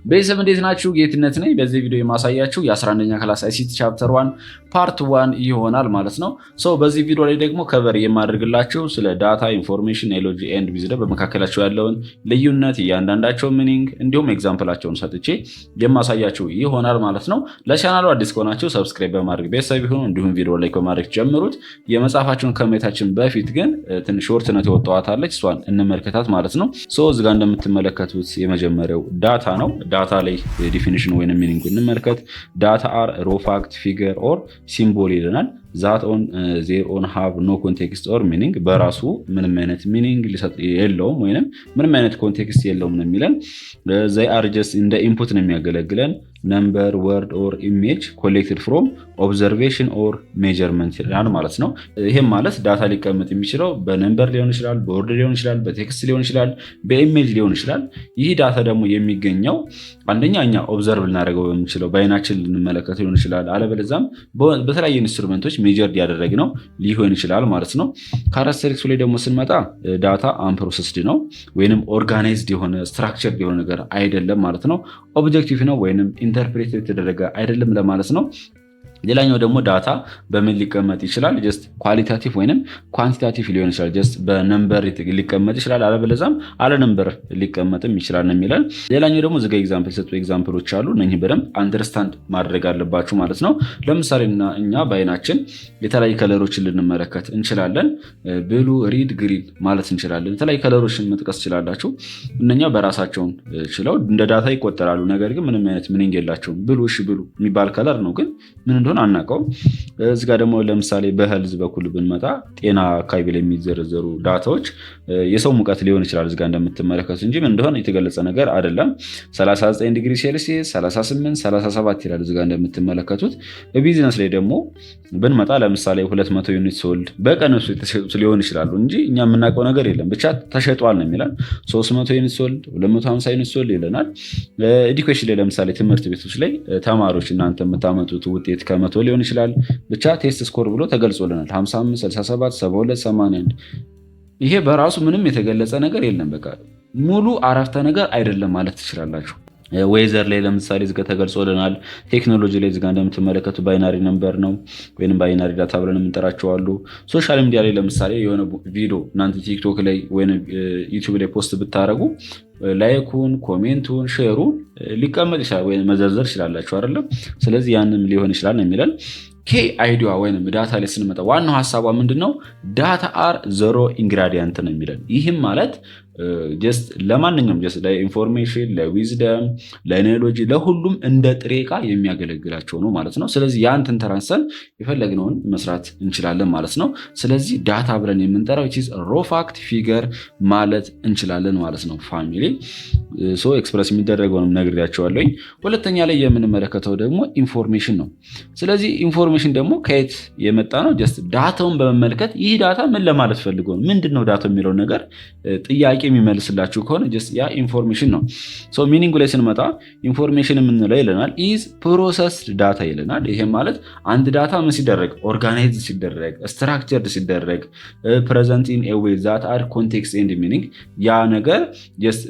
ቤተሰብ እንዴት ናችሁ? ጌትነት ነኝ። በዚህ ቪዲዮ የማሳያችሁ የ11ኛ ክላስ አይሲቲ ቻፕተር 1 ፓርት 1 ይሆናል ማለት ነው። በዚህ ቪዲዮ ላይ ደግሞ ከቨር የማደርግላችሁ ስለ ዳታ ኢንፎርሜሽን ኤሎጂ ኤንድ ቪዝደም በመካከላቸው ያለውን ልዩነት፣ እያንዳንዳቸው ሚኒንግ እንዲሁም ኤግዛምፕላቸውን ሰጥቼ የማሳያችሁ ይሆናል ማለት ነው። ለቻናሉ አዲስ ከሆናችሁ ሰብስክራይብ በማድረግ ቤተሰብ ይሁኑ። እንዲሁም ቪዲዮ ላይ በማድረግ ጀምሩት። የመጽሐፋችሁን ከመታችን በፊት ግን ትንሽ ሾርትነት የወጣዋታለች እሷን እንመልከታት ማለት ነው። እዚህ ጋር እንደምትመለከቱት የመጀመሪያው ዳታ ነው። ዳታ ላይ ዲፊኒሽን ወይንም ሚኒንግ እንመልከት። ዳታ አር ሮ ፋክት ፊገር ኦር ሲምቦል ይለናል። ዛት ኦን ዜር ኦን ሃቭ ኖ ኮንቴክስት ኦር ሚኒንግ፣ በራሱ ምንም አይነት ሚኒንግ ሊሰጥ የለውም ወይንም ምንም አይነት ኮንቴክስት የለውም ነው የሚለን። ዘይ አር ጀስት እንደ ኢንፑት ነው የሚያገለግለን። ነምበር ወርድ ኦር ኢሜጅ ኮሌክትድ ፍሮም ኦብዘርቬሽን ኦር ሜጀርመንት ይላል ማለት ነው። ይህም ማለት ዳታ ሊቀመጥ የሚችለው በነምበር ሊሆን ይችላል፣ በወርድ ሊሆን ይችላል፣ በቴክስት ሊሆን ይችላል፣ በኢሜጅ ሊሆን ይችላል። ይህ ዳታ ደግሞ የሚገኘው አንደኛ እኛ ኦብዘርቭ ልናደርገው በምንችለው በአይናችን ልንመለከት ሊሆን ይችላል፣ አለበለዚያም በተለያዩ ኢንስትሩመንቶች ሜጀር ያደረግነው ሊሆን ይችላል ማለት ነው። ካራክተሪስቲክሱ ላይ ደግሞ ስንመጣ ዳታ አንፕሮሰስድ ነው ወይንም ኦርጋናይዝድ የሆነ ስትራክቸር የሆነ ነገር አይደለም ማለት ነው። ኦብጀክቲቭ ነው ወይንም ኢንተርፕሬት የተደረገ አይደለም ለማለት ነው። ሌላኛው ደግሞ ዳታ በምን ሊቀመጥ ይችላል? ጀስት ኳሊታቲቭ ወይንም ኳንቲታቲቭ ሊሆን ይችላል። ጀስት በነምበር ሊቀመጥ ይችላል፣ አለበለዚያም አለ ነምበር ሊቀመጥም ይችላል ነው የሚለን። ሌላኛው ደግሞ እዚህ ጋር ኤግዛምፕል ሰጡ ኤግዛምፕሎች አሉ። እነኚህ በደንብ አንደርስታንድ ማድረግ አለባችሁ ማለት ነው። ለምሳሌ እኛ በአይናችን የተለያዩ ከለሮችን ልንመለከት እንችላለን። ብሉ፣ ሪድ፣ ግሪን ማለት እንችላለን። የተለያዩ ከለሮችን መጥቀስ ትችላላችሁ። እነኛ በራሳቸውን ችለው እንደ ዳታ ይቆጠራሉ። ነገር ግን ምንም አይነት ሚኒንግ የላቸውም። ብሉ እሺ ብሉ የሚባል ከለር ነው፣ ግን ምን እንደሆነ አናውቀውም። እዚህ ጋር ደግሞ ለምሳሌ በሄልዝ በኩል ብንመጣ ጤና አካባቢ ላይ የሚዘረዘሩ ዳታዎች የሰው ሙቀት ሊሆን ይችላል እዚህ ጋር እንደምትመለከቱ እንጂ ምን እንደሆነ የተገለጸ ነገር አይደለም። 39 ዲግሪ ሴልሲየስ፣ 38፣ 37 ይላል እዚህ ጋር እንደምትመለከቱት። በቢዝነስ ላይ ደግሞ ብንመጣ ለምሳሌ 200 ዩኒት ሶልድ በቀን ውስጥ የተሸጡት ሊሆን ይችላሉ እንጂ እኛ የምናውቀው ነገር የለም። ብቻ ተሸጧል ነው የሚላል። 300 ዩኒት ሶልድ፣ 250 ዩኒት ሶልድ ይለናል። ኤዱኬሽን ላይ ለምሳሌ ትምህርት ቤቶች ላይ ተማሪዎች እናንተ የምታመጡት ውጤት ከመቶ ሊሆን ይችላል። ብቻ ቴስት ስኮር ብሎ ተገልጾልናል 55፣ 67፣ 72፣ 81። ይሄ በራሱ ምንም የተገለጸ ነገር የለም። በቃ ሙሉ አረፍተ ነገር አይደለም ማለት ትችላላችሁ። ዌዘር ላይ ለምሳሌ እዚጋ ተገልጾልናል። ቴክኖሎጂ ላይ እዚጋ እንደምትመለከቱ ባይናሪ ነምበር ነው ወይም ባይናሪ ዳታ ብለን የምንጠራቸው አሉ። ሶሻል ሚዲያ ላይ ለምሳሌ የሆነ ቪዲዮ እናንተ ቲክቶክ ላይ ወይም ዩቲዩብ ላይ ፖስት ብታደረጉ ላይኩን፣ ኮሜንቱን፣ ሼሩን ሊቀመጥ ይችላል ወይም መዘርዘር ይችላላችሁ አይደለም። ስለዚህ ያንም ሊሆን ይችላል ነው የሚለን። ኬ አይዲያ ወይም ዳታ ላይ ስንመጣ ዋናው ሀሳቧ ምንድነው? ዳታ አር ዘሮ ኢንግራዲየንት ነው የሚለን። ይህም ማለት ጀስት ለማንኛውም ጀስት ለኢንፎርሜሽን፣ ለዊዝደም፣ ለኔሎጂ ለሁሉም እንደ ጥሬ ዕቃ የሚያገለግላቸው ነው ማለት ነው። ስለዚህ ያን ተንተራሰን የፈለግነውን መስራት እንችላለን ማለት ነው። ስለዚህ ዳታ ብለን የምንጠራው ሮ ፋክት ፊገር ማለት እንችላለን ማለት ነው። ፋሚሊ ኤክስፕረስ የሚደረገውንም ነግሬያቸዋለሁኝ። ሁለተኛ ላይ የምንመለከተው ደግሞ ኢንፎርሜሽን ነው። ስለዚህ ኢንፎርሜሽን ደግሞ ከየት የመጣ ነው? ጀስት ዳታውን በመመልከት ይህ ዳታ ምን ለማለት ፈልጎ ነው፣ ምንድን ነው ዳታው የሚለው ነገር ጥያቄ የሚመልስላችሁ ከሆነ ጀስት ያ ኢንፎርሜሽን ነው። ሚኒንጉ ላይ ስንመጣ ኢንፎርሜሽን የምንለው ይለናል ኢዝ ፕሮሰስድ ዳታ ይለናል። ይሄም ማለት አንድ ዳታ ምን ሲደረግ ኦርጋናይዝድ ሲደረግ ስትራክቸርድ ሲደረግ ፕሬዘንት ኢን ኤ ዌይ ዛት አድ ኮንቴክስት ኤንድ ሚኒንግ ያ ነገር ጀስት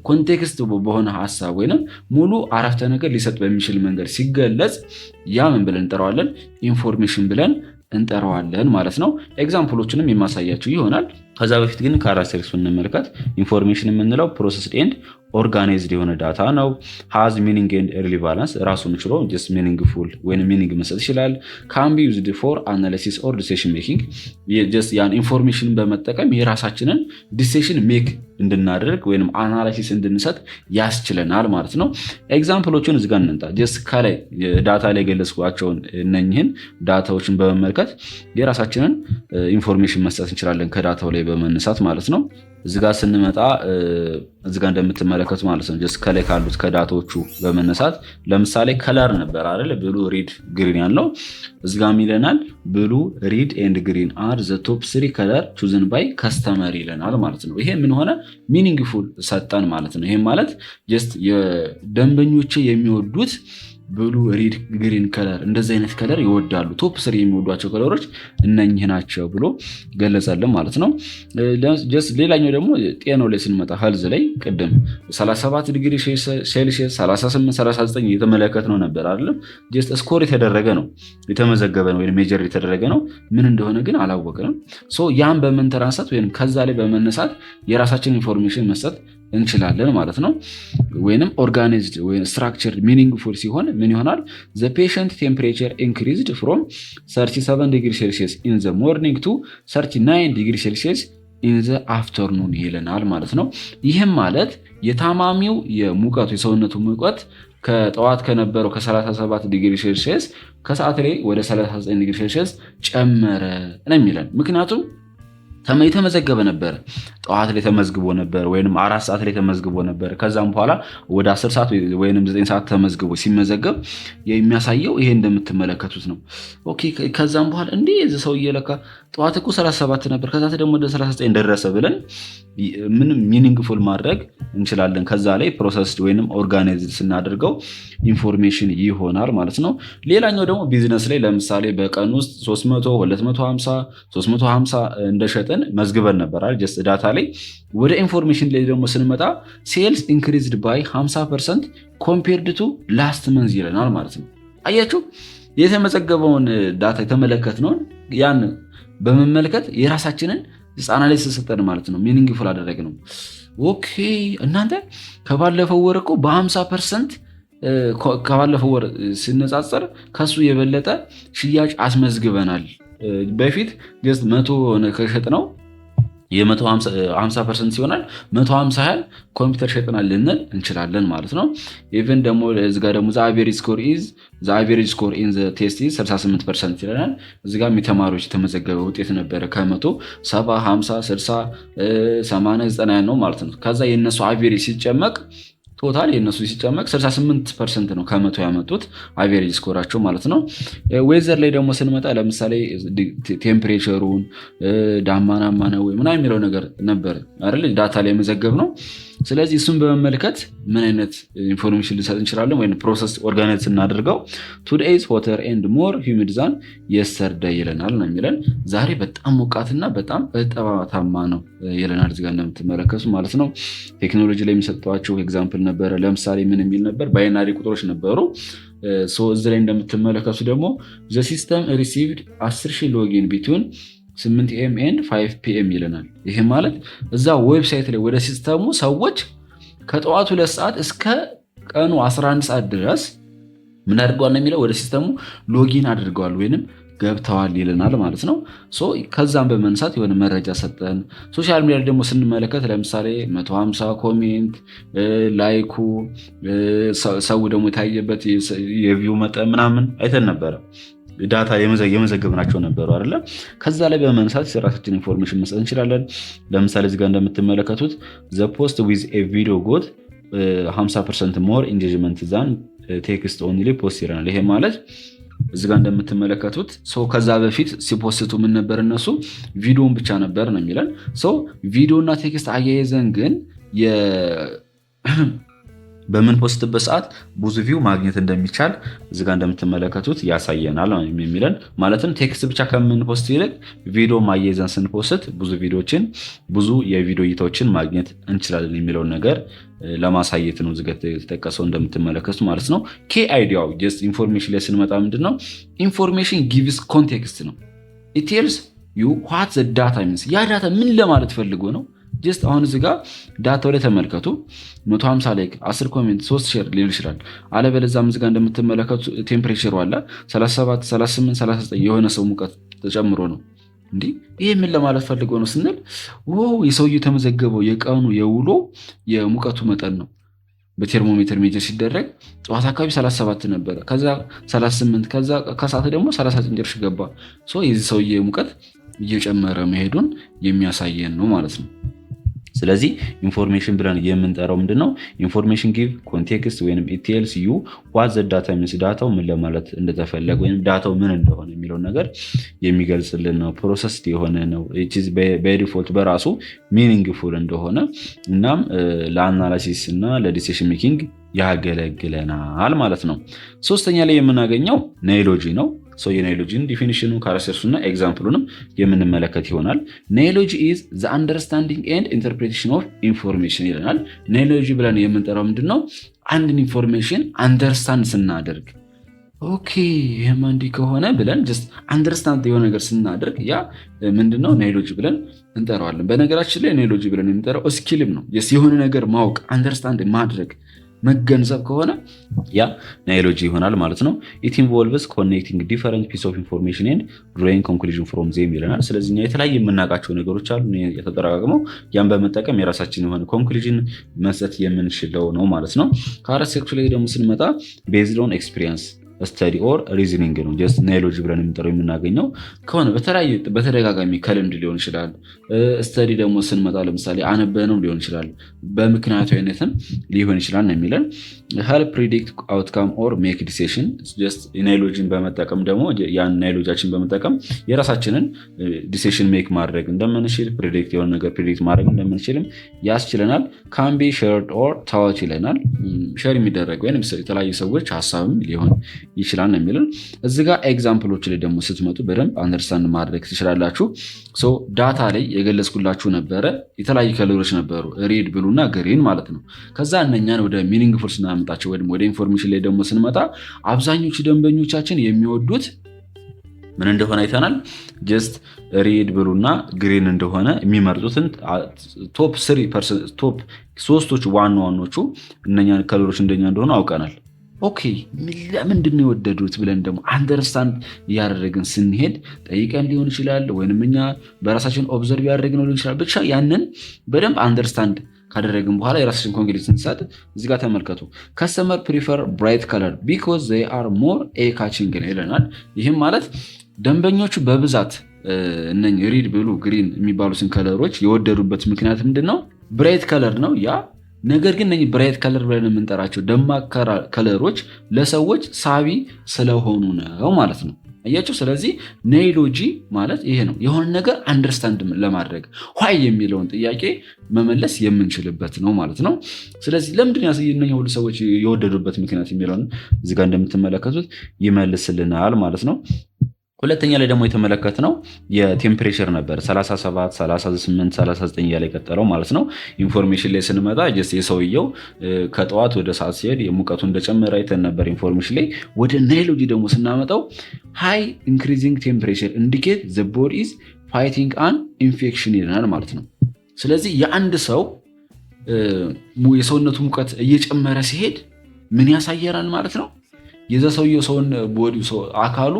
ኮንቴክስት በሆነ ሀሳብ ወይንም ሙሉ አረፍተ ነገር ሊሰጥ በሚችል መንገድ ሲገለጽ ያ ምን ብለን እንጠራዋለን? ኢንፎርሜሽን ብለን እንጠራዋለን ማለት ነው። ኤግዛምፕሎችንም የማሳያችሁ ይሆናል። ከዛ በፊት ግን ካራክተሪስቲክስ እንመልከት። ኢንፎርሜሽን የምንለው ፕሮሰስድ ኤንድ ኦርጋናይዝድ የሆነ ዳታ ነው። ሃዝ ሚኒንግ ኤንድ ሪሌቫንስ ራሱን ችሎ ጀስት ሚኒንግፉል ወይም ሚኒንግ መስጠት ይችላል። ካን ቢ ዩዝድ ፎር አናሊሲስ ኦር ዲሲሽን ሜኪንግ ጀስት ያን ኢንፎርሜሽንን በመጠቀም የራሳችንን ዲሲሽን ሜክ እንድናደርግ ወይም አናላይሲስ እንድንሰጥ ያስችለናል ማለት ነው። ኤግዛምፕሎቹን እዚጋ እንንጣ። ጀስት ከላይ ዳታ ላይ ገለጽኳቸውን እነኝህን ዳታዎችን በመመልከት የራሳችንን ኢንፎርሜሽን መስጠት እንችላለን ከዳታው ላይ በመነሳት ማለት ነው። እዚጋ ስንመጣ እዚጋ እንደምትመለከቱ ማለት ነው ጀስት ከላይ ካሉት ከዳታዎቹ በመነሳት ለምሳሌ ከለር ነበር አይደል? ብሉ፣ ሪድ፣ ግሪን ያለው እዚጋ ይለናል። ብሉ፣ ሪድ ኤንድ ግሪን አር ዘ ቶፕ 3 ከለር ቹዝን ባይ ከስተመር ይለናል ማለት ነው። ይሄ ምን ሆነ? ሚኒንግፉል ሰጠን ማለት ነው። ይሄ ማለት ጀስት የደንበኞች የሚወዱት ብሉ፣ ሬድ፣ ግሪን ከለር እንደዚህ አይነት ከለር ይወዳሉ። ቶፕ 3 የሚወዷቸው ከለሮች እነኚህ ናቸው ብሎ ገለጸልን ማለት ነው። ሌላኛው ደግሞ ጤናው ላይ ስንመጣ ሄልዝ ላይ ቅድም 37 ዲግሪ ሴልሺየስ 38 39 እየተመለከት ነው ነበር አይደለም። ጀስት ስኮር የተደረገ ነው የተመዘገበ ነው ወይም ሜጀር የተደረገ ነው። ምን እንደሆነ ግን አላወቅንም። ያን በመንተራንሳት ወይም ከዛ ላይ በመነሳት የራሳችን ኢንፎርሜሽን መስጠት እንችላለን ማለት ነው። ወይንም ኦርጋናይዝድ ወይም ስትራክቸርድ ሚኒንግፉል ሲሆን ምን ይሆናል? ዘ ፔሸንት ቴምፕሬቸር ኢንክሪዝድ ፍሮም 37 ዲግሪ ሴልሺየስ ኢን ዘ ሞርኒንግ ቱ 39 ዲግሪ ሴልሺየስ ኢን ዘ አፍተርኑን ይለናል ማለት ነው። ይህም ማለት የታማሚው የሙቀቱ የሰውነቱ ሙቀት ከጠዋት ከነበረው ከ37 ዲግሪ ሴልሺየስ ከሰዓት ላይ ወደ 39 ዲግሪ ሴልሺየስ ጨመረ ነው የሚለን። ምክንያቱም የተመዘገበ ነበረ። ጠዋት ላይ ተመዝግቦ ነበር ወይም 4 ሰዓት ላይ ተመዝግቦ ነበር። ከዛም በኋላ ወደ 10 ሰዓት ወይም 9 ሰዓት ተመዝግቦ ሲመዘገብ የሚያሳየው ይሄ እንደምትመለከቱት ነው። ኦኬ ከዛም በኋላ እንዴ እዚህ ሰው እየለካ ጠዋት እኮ 37 ነበር ከዛ ደግሞ ወደ 39 ደረሰ ብለን ምንም ሚኒንግፉል ማድረግ እንችላለን። ከዛ ላይ ፕሮሰስድ ወይም ኦርጋናይዝድ ስናደርገው ኢንፎርሜሽን ይሆናል ማለት ነው። ሌላኛው ደግሞ ቢዝነስ ላይ ለምሳሌ በቀን ውስጥ 300 250 350 እንደሸጠን መዝግበን ነበር አይደል? ጀስት ዳታ ላይ ወደ ኢንፎርሜሽን ላይ ደግሞ ስንመጣ ሴልስ ኢንክሪዝድ ባይ 50% ኮምፔርድ ቱ ላስት መንዝ ይለናል ማለት ነው። አያችሁ የተመዘገበውን ዳታ የተመለከትነውን ያን በመመልከት የራሳችንን አናላይዝ ሰጠን ማለት ነው። ሚኒንግፉል አደረግነው። ኦኬ እናንተ ከባለፈው ወር እኮ በ50% ከባለፈው ወር ሲነጻጸር ከሱ የበለጠ ሽያጭ አስመዝግበናል። በፊት ጀስት 100 ከሸጥ ነው የ150% ሲሆናል 150 ያህል ኮምፒውተር ሸጥናል ልንል እንችላለን ማለት ነው። ኢቨን ደግሞ እዚህ ጋር ደግሞ the average score in the test is 68% ይለናል። እዚህ ጋር የተማሪዎች የተመዘገበ ውጤት ነበረ ከ100 70 50 60 80 90 ነው ማለት ነው። ከዛ የነሱ አቬሬጅ ሲጨመቅ ቶታል የነሱ ሲጨመቅ 68% ነው ከ100 ያመጡት አቬሬጅ ስኮራቸው ማለት ነው። ዌዘር ላይ ደግሞ ስንመጣ ለምሳሌ ቴምፕሬቸሩን ዳማናማ ነው ወይ ምናምን የሚለው ነገር ነበር አይደል ዳታ ላይ መዘገብ ነው። ስለዚህ እሱን በመመልከት ምን አይነት ኢንፎርሜሽን ልሰጥ እንችላለን ወይም ፕሮሰስ ኦርጋናይዝ ስናደርገው ቱዴይ ኢዝ ሆተር ኤንድ ሞር ሂውሚድ ዛን የስተርዴይ ይለናል ነው የሚለን። ዛሬ በጣም ሞቃትና በጣም እርጥበታማ ነው ይለናል እዚህ ጋር እንደምትመለከቱ ማለት ነው። ቴክኖሎጂ ላይ የሚሰጧቸው ኤግዛምፕል ነበረ። ለምሳሌ ምን የሚል ነበር? ባይናሪ ቁጥሮች ነበሩ። እዚህ ላይ እንደምትመለከቱ ደግሞ ዘ ሲስተም ሪሲቭድ 10,000 ሎጊን ቢትዊን 8 AM and 5 PM ይለናል። ይሄ ማለት እዛ ዌብሳይት ላይ ወደ ሲስተሙ ሰዎች ከጠዋቱ 2 ሰዓት እስከ ቀኑ 11 ሰዓት ድረስ ምን አድርገዋል ነው የሚለው ወደ ሲስተሙ ሎጊን አድርገዋል ወይንም ገብተዋል ይለናል ማለት ነው። ከዛም በመንሳት የሆነ መረጃ ሰጠን። ሶሻል ሚዲያ ደግሞ ስንመለከት ለምሳሌ 150 ኮሜንት ላይኩ ሰው ደግሞ የታየበት የቪው መጠን ምናምን አይተን ነበረ። ዳታ የመዘገብናቸው ነበሩ አይደለ? ከዛ ላይ በመነሳት የራሳችን ኢንፎርሜሽን መስጠት እንችላለን። ለምሳሌ እዚህ ጋር እንደምትመለከቱት the post with a video got 50% more engagement than text only post ይላል። ይሄ ማለት እዚህ ጋር እንደምትመለከቱት ከዛ በፊት ሲፖስቱ ምን ነበር? እነሱ ቪዲዮን ብቻ ነበር ነው የሚለን። ቪዲዮ እና ቴክስት አያይዘን ግን በምን ፖስትበት ሰዓት ብዙ ቪው ማግኘት እንደሚቻል እዚህ ጋር እንደምትመለከቱት ያሳየናል የሚለን። ማለትም ቴክስት ብቻ ከምን ፖስት ይልቅ ቪዲዮ ማያይዘን ስንፖስት ብዙ የቪዲዮ እይታዎችን ማግኘት እንችላለን የሚለውን ነገር ለማሳየት ነው እዚህ ጋር የተጠቀሰው እንደምትመለከቱት ማለት ነው። ኬ አይዲያው ጀስት ኢንፎርሜሽን ላይ ስንመጣ ምንድነው? ኢንፎርሜሽን ጊቭስ ኮንቴክስት ነው። ኢት ቴልስ ዩ ዋት ዘ ዳታ ሚንስ። ያ ዳታ ምን ለማለት ፈልጎ ነው? ጀስት አሁን እዚህ ጋር ዳታው ላይ ተመልከቱ። 150 ላይክ 10 ኮሜንት 3 ሼር ሊል ይችላል። አለበለዚያም እዚህ ጋር እንደምትመለከቱ ቴምፕሬቸሩ አለ 37 38 39 የሆነ ሰው ሙቀት ተጨምሮ ነው። እንዴ ይሄ ምን ለማለት ፈልጎ ነው ስንል የሰውየው የተመዘገበው የቀኑ የውሎ የሙቀቱ መጠን ነው። በቴርሞሜትር ሜጀር ሲደረግ ጠዋት አካባቢ 37 ነበረ፣ ከዛ 38፣ ከዛ ከሰዓት ደግሞ 39 ድረስ ገባ። የዚህ ሰውዬ ሙቀት እየጨመረ መሄዱን የሚያሳየን ነው ማለት ነው። ስለዚህ ኢንፎርሜሽን ብለን የምንጠራው ምንድነው? ኢንፎርሜሽን ጊቭ ኮንቴክስት ወይም ኢት ቴልስ ዩ ዋት ዘ ዳታ ሚንስ። ዳታው ምን ለማለት እንደተፈለገ ወይም ዳታው ምን እንደሆነ የሚለው ነገር የሚገልጽልን ነው። ፕሮሰስድ የሆነ ነው። በዲፎልት በራሱ ሚኒንግፉል እንደሆነ እናም ለአናላሲስ እና ለዲሲሽን ሜኪንግ ያገለግለናል ማለት ነው። ሶስተኛ ላይ የምናገኘው ኔሎጂ ነው። የኔሎጂን ዲፊኒሽኑ ካራክተርሱና ኤግዛምፕሉንም የምንመለከት ይሆናል። ኔሎጂ ኢዝ ዘ አንደርስታንዲንግ ኤንድ ኢንተርፕሬቴሽን ኦፍ ኢንፎርሜሽን ይለናል። ኔሎጂ ብለን የምንጠራው ምንድነው? አንድን ኢንፎርሜሽን አንደርስታንድ ስናደርግ ኦኬ ይሄማ እንዲህ ከሆነ ብለን ጀስት አንደርስታንድ የሆነ ነገር ስናደርግ ያ ምንድነው ኔሎጂ ብለን እንጠራዋለን። በነገራችን ላይ ኔሎጂ ብለን የምንጠራው ስኪልም ነው። የሆነ ነገር ማወቅ አንደርስታንድ ማድረግ መገንዘብ ከሆነ ያ ኔሎጂ ይሆናል ማለት ነው። ኢት ኢንቮልቭስ ኮኔክቲንግ ዲፈረንት ፒስ ኦፍ ኢንፎርሜሽን ኤንድ ድሮዊንግ ኮንክሉዥን ፍሮም ዜም ይለናል። ስለዚህ እኛ የተለያየ የምናውቃቸው ነገሮች አሉ የተጠራቀመው ያን በመጠቀም የራሳችን የሆነ ኮንክሉዥን መስጠት የምንችለው ነው ማለት ነው። ከአራት ሴክሽን ላይ ደግሞ ስንመጣ ቤዝድ ኦን ኤክስፒሪየንስ ስተዲ ኦር ሪዝኒንግ ነው። ጀስት ኔሎጂ ብለን የምንጠራው የምናገኘው ከሆነ በተደጋጋሚ ከልምድ ሊሆን ይችላል። ስተዲ ደግሞ ስንመጣ ለምሳሌ አነበነው ሊሆን ይችላል፣ በምክንያታዊነትም ሊሆን ይችላል ነው የሚለን። ሄልፕ ፕሪዲክት አውትካም ኦር ሜክ ዲሲሽን ጀስት ኔሎጂን በመጠቀም ደግሞ ያን ኔሎጂያችን በመጠቀም የራሳችንን ዲሲሽን ሜክ ማድረግ እንደምንችል ፕሪዲክት የሆነ ነገር ፕሪዲክት ማድረግ እንደምንችልም ያስችለናል። ካን ቢ ሼርድ ኦር ታውት ይለናል። ሼር የሚደረግ ወይም የተለያዩ ሰዎች ሀሳብም ሊሆን ይችላል ነው የሚለን። እዚህ ጋር ኤግዛምፕሎች ላይ ደግሞ ስትመጡ በደንብ አንደርስታንድ ማድረግ ትችላላችሁ። ዳታ ላይ የገለጽኩላችሁ ነበረ። የተለያዩ ከለሮች ነበሩ፣ ሬድ፣ ብሉ እና ግሪን ማለት ነው። ከዛ እነኛን ወደ ሚኒንግፉል ስናመጣቸው ወይም ወደ ኢንፎርሜሽን ላይ ደግሞ ስንመጣ አብዛኞቹ ደንበኞቻችን የሚወዱት ምን እንደሆነ አይተናል። ጀስት ሬድ፣ ብሉ እና ግሪን እንደሆነ የሚመርጡትን ቶፕ 3 ቶፕ 3ቶቹ ዋናዎቹ እነኛን ከለሮች እንደኛ እንደሆነ አውቀናል። ኦኬ ለምንድን ነው የወደዱት ብለን ደግሞ አንደርስታንድ እያደረግን ስንሄድ ጠይቀን ሊሆን ይችላል፣ ወይንም እኛ በራሳችን ኦብዘርቭ ያደረግነው ሊሆን ይችላል። ብቻ ያንን በደንብ አንደርስታንድ ካደረግን በኋላ የራሳችን ኮንክሉዥን ስንሰጥ እዚህ ጋር ተመልከቱ። ከስተመር ፕሪፈር ብራይት ከለር ቢኮዝ ዜይ አር ሞር ኤ ካቺንግ ይለናል። ይህም ማለት ደንበኞቹ በብዛት እነኝህ ሪድ፣ ብሉ፣ ግሪን የሚባሉትን ከለሮች የወደዱበት ምክንያት ምንድን ነው? ብራይት ከለር ነው ያ። ነገር ግን እነዚህ ብራይት ከለር ብለን የምንጠራቸው ደማቅ ከለሮች ለሰዎች ሳቢ ስለሆኑ ነው ማለት ነው። አያችሁ። ስለዚህ ኔሎጂ ማለት ይሄ ነው። የሆነ ነገር አንደርስታንድ ለማድረግ ዋይ የሚለውን ጥያቄ መመለስ የምንችልበት ነው ማለት ነው። ስለዚህ ለምንድን እነኛ ሁሉ ሰዎች የወደዱበት ምክንያት የሚለውን እዚህ ጋር እንደምትመለከቱት ይመልስልናል ማለት ነው። ሁለተኛ ላይ ደግሞ የተመለከትነው የቴምፕሬቸር ነበር። 37፣ 38፣ 39 እያለ የቀጠለው ማለት ነው። ኢንፎርሜሽን ላይ ስንመጣ የሰውየው ከጠዋት ወደ ሰዓት ሲሄድ የሙቀቱ እንደጨመረ አይተን ነበር ኢንፎርሜሽን ላይ። ወደ ኔሎጂ ደግሞ ስናመጣው ሃይ ኢንክሪዚንግ ቴምፕሬቸር ኢንዲኬት ዘ ቦዲ ኢዝ ፋይቲንግ አን ኢንፌክሽን ይለናል ማለት ነው። ስለዚህ የአንድ ሰው የሰውነቱ ሙቀት እየጨመረ ሲሄድ ምን ያሳየናል ማለት ነው? የዛ ሰውየው ሰውን ቦዲ አካሉ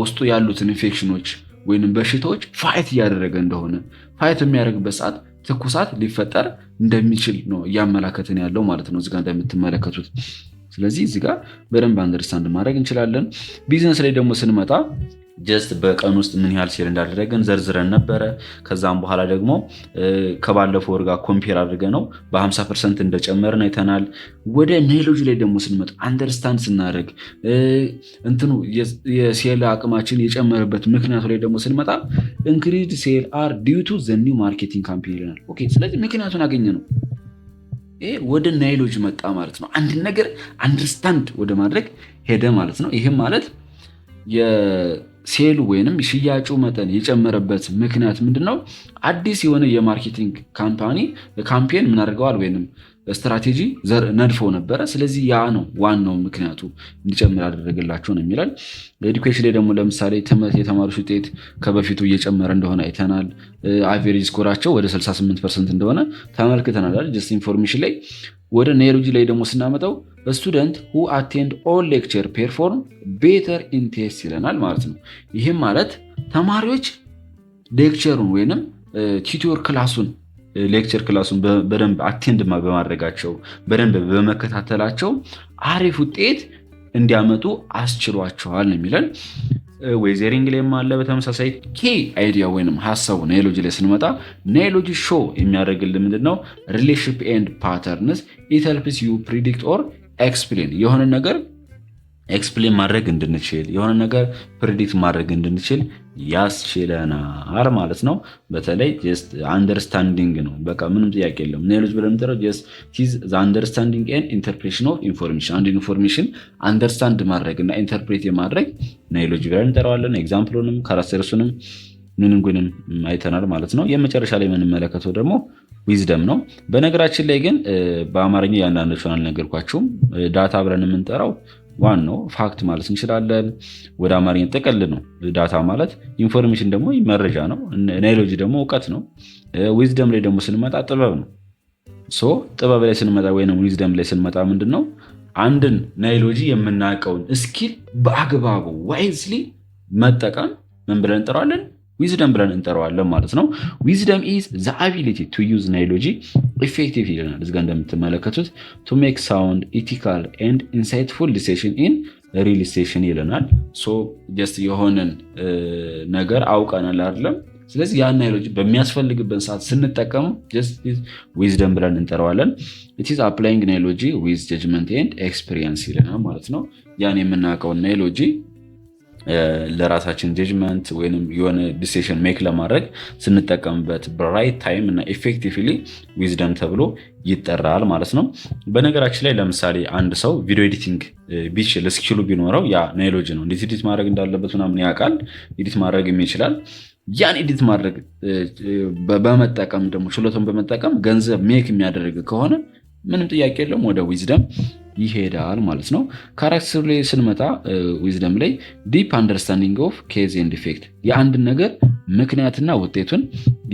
ውስጡ ያሉትን ኢንፌክሽኖች ወይንም በሽታዎች ፋይት እያደረገ እንደሆነ፣ ፋይት የሚያደርግበት ሰዓት ትኩሳት ሊፈጠር እንደሚችል ነው እያመላከትን ያለው ማለት ነው እዚጋ እንደምትመለከቱት። ስለዚህ እዚጋ በደንብ አንደርስታንድ ማድረግ እንችላለን። ቢዝነስ ላይ ደግሞ ስንመጣ ጀስት በቀን ውስጥ ምን ያህል ሴል እንዳደረገን ዘርዝረን ነበረ። ከዛም በኋላ ደግሞ ከባለፈው ወር ጋር ኮምፔር አድርገ ነው በ50% እንደጨመርን አይተናል። ወደ ኔሎጂ ላይ ደግሞ ስንመጣ አንደርስታንድ ስናደርግ የሴል አቅማችን የጨመረበት ምክንያቱ ላይ ደግሞ ስንመጣ ኢንክሪዝድ ሴል አር ዲዩ ቱ ዘ ኒው ማርኬቲንግ ካምፔን ይለናል። ኦኬ ስለዚህ ምክንያቱን አገኘ ነው። ወደ ኔሎጂ መጣ ማለት ነው። አንድ ነገር አንደርስታንድ ወደ ማድረግ ሄደ ማለት ነው። ይህም ማለት የሴሉ ወይንም ሽያጩ መጠን የጨመረበት ምክንያት ምንድነው? አዲስ የሆነ የማርኬቲንግ ካምፔን ምን አድርገዋል ወይንም ስትራቴጂ ነድፈው ነበረ። ስለዚህ ያ ነው ዋናው ምክንያቱ እንዲጨምር ያደረገላቸው ነው የሚላል። ኤዱኬሽን ላይ ደግሞ ለምሳሌ ትምህርት የተማሪዎች ውጤት ከበፊቱ እየጨመረ እንደሆነ አይተናል። አቬሬጅ ስኮራቸው ወደ 68% እንደሆነ ተመልክተናል። ጀስት ኢንፎርሜሽን ላይ ወደ ኔሎጂ ላይ ደግሞ ስናመጣው ስቱደንት ሁ አቴንድ ኦል ሌክቸር ፔርፎርም ቤተር ኢን ቴስት ይለናል ማለት ነው። ይህም ማለት ተማሪዎች ሌክቸሩን ወይንም ቲዩቶር ክላሱን ሌክቸር ክላሱን በደንብ አቴንድ በማድረጋቸው በደንብ በመከታተላቸው አሪፍ ውጤት እንዲያመጡ አስችሏቸዋል የሚለን። ዌዘሪንግ ላይ አለ በተመሳሳይ ኬ አይዲያ ወይንም ሀሳቡ ኔሎጂ ላይ ስንመጣ ኔሎጂ ሾ የሚያደርግልን ምንድነው? ሪሌሽንሺፕ ኤንድ ፓተርንስ ኢት ሄልፕስ ዩ ፕሪዲክት ኦር ኤክስፕሌን የሆነ ነገር ኤክስፕሌን ማድረግ እንድንችል የሆነ ነገር ፕሪዲክት ማድረግ እንድንችል ያስችለናል ማለት ነው። በተለይ ጀስት አንደርስታንዲንግ ነው። በቃ ምንም ጥያቄ የለም። ኔሎጅ ብለን የምንጠራው ጀስት ቲዝ ዘ አንደርስታንዲንግ ኤንድ ኢንተርፕሬሽን ኦፍ ኢንፎርሜሽን። አንድ ኢንፎርሜሽን አንደርስታንድ ማድረግ እና ኢንተርፕሬት የማድረግ ኔሎጅ ብለን እንጠራዋለን። ኤግዛምፕሉንም ካራክተርሱንም ምንጉንም አይተናል ማለት ነው። የመጨረሻ ላይ የምንመለከተው ደግሞ ዊዝደም ነው። በነገራችን ላይ ግን በአማርኛ ያንዳንዶቹን አልነገርኳችሁም። ዳታ ብለን የምንጠራው ዋናው ፋክት ማለት እንችላለን። ወደ አማርኛ ጥቅል ነው። ዳታ ማለት ኢንፎርሜሽን ደግሞ መረጃ ነው። ናይሎጂ ደግሞ እውቀት ነው። ዊዝደም ላይ ደግሞ ስንመጣ ጥበብ ነው። ጥበብ ላይ ስንመጣ ወይም ዊዝደም ላይ ስንመጣ ምንድን ነው? አንድን ናይሎጂ የምናውቀውን ስኪል በአግባቡ ዋይዝሊ መጠቀም ምን ብለን እንጠራዋለን? ዊዝደም ብለን እንጠራዋለን ማለት ነው። ዊዝደም ኢዝ ዘ አቢሊቲ ቱ ዩዝ ናይሎጂ ኢፌክቲቭ ይለናል። እዚጋ እንደምትመለከቱት ቱ ሜክ ሳውንድ ኢቲካል ኤንድ ኢንሳይትፉል ዲሲሽን ኢን ሪል ስቴሽን ይለናል። ጀስት የሆነን ነገር አውቀናል አይደለም። ስለዚህ ያን ናይሎጂ በሚያስፈልግበት ሰዓት ስንጠቀሙ ዊዝደም ብለን እንጠራዋለን። ኢት ኢዝ አፕላይንግ ናይሎጂ ዊዝ ጀጅመንት ኤንድ ኤክስፒሪየንስ ይለናል ማለት ነው። ያን የምናውቀውን ናይሎጂ ለራሳችን ጀጅመንት ወይም የሆነ ዲሲሽን ሜክ ለማድረግ ስንጠቀምበት በራይት ታይም እና ኢፌክቲቭሊ ዊዝደም ተብሎ ይጠራል ማለት ነው። በነገራችን ላይ ለምሳሌ አንድ ሰው ቪዲዮ ኤዲቲንግ ቢችል ስኪሉ ቢኖረው ያ ናይሎጂ ነው። እንዴት ኤዲት ማድረግ እንዳለበት ምናምን ያውቃል። ኤዲት ማድረግም ይችላል። ያን ኤዲት ማድረግ በመጠቀም ደግሞ ችሎታውን በመጠቀም ገንዘብ ሜክ የሚያደርግ ከሆነ ምንም ጥያቄ የለውም ወደ ዊዝደም ይሄዳል ማለት ነው። ካራክተር ላይ ስንመጣ ዊዝደም ላይ ዲፕ አንደርስታንዲንግ ኦፍ ኬዝ ኤንድ ኢፌክት የአንድን ነገር ምክንያትና ውጤቱን